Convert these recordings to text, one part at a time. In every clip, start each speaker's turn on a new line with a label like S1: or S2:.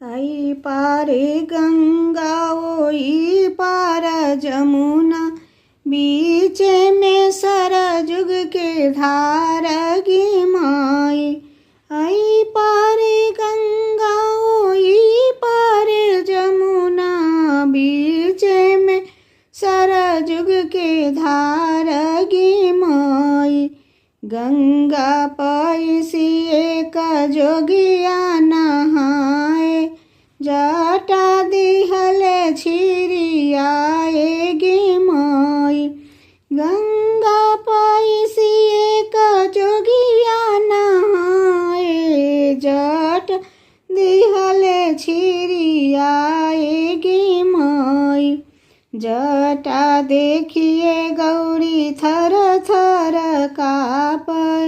S1: आई पारे गंगा ओई पार जमुना, बीचे में सरजुग के धार गी माई। आई पारे गंगा ओई पारे जमुना, बीचे में सरजुग के धार गी माई। गंगा पैसी एक जोगिया नहाए, जटा दिहले छिरियाए गी माई। गंगा पैसी एक जोगिया नहाए, जट दिहले छिरियाए गी माई। जटा देखिए गौरी थर थर कापै,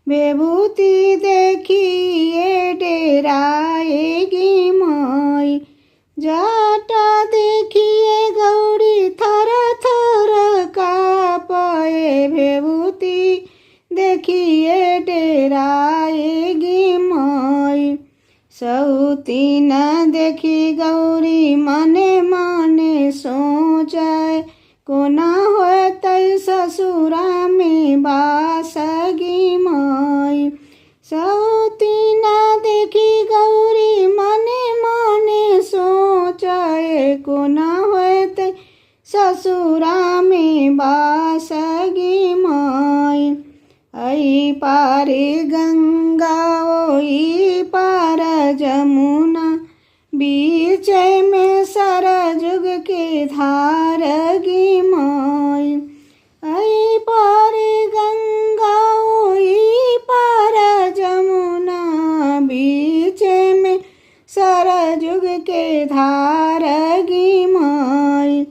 S1: विभूति देखिए डेराएगी माई। जटा देखिए गौरी थर थर कापै, विभूति देखिए डेराएगी माई। सौतीन देखी गौरी मने मने सोचै, कोना होतै ससुरा में बास गी माई। सौतीन देखी गौरी मने मने सोचै, कोना होतै ससुरा में बास गी माई। आई पारे गंगा ओई पार जमुना, बीच में सरजुग के धार गी माई। आई पारे गंगा ओई पार जमुना, बीच में सरजुग के धार गी माई।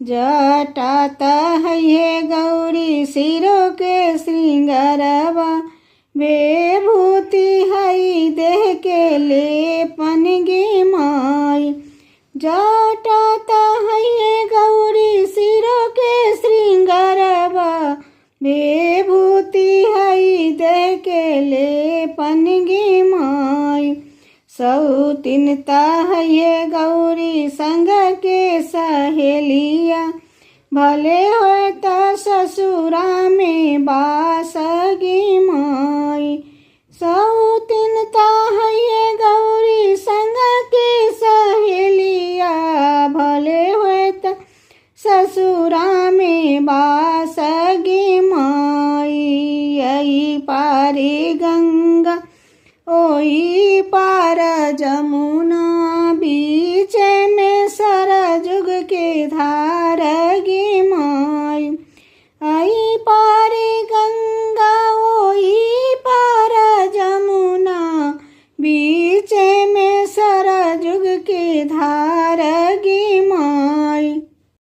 S1: जटा तहये गौरी सिरो के श्रृंगारवा, विभूति हई देह के लेपन गी माई। जटा तहये गौरी सिरो के श्रृंगारवा, विभूति हई देह के लेपन गी माई। सौतीन तहये गौरी संग के सहेलिया, भले होय त ससुरा में बास गी माई। सौतीन तहये गौरी संग के सहेलिया, भले होय त ससुरा में बास गी माई। आई पारे गंगा ओई पार जमुना,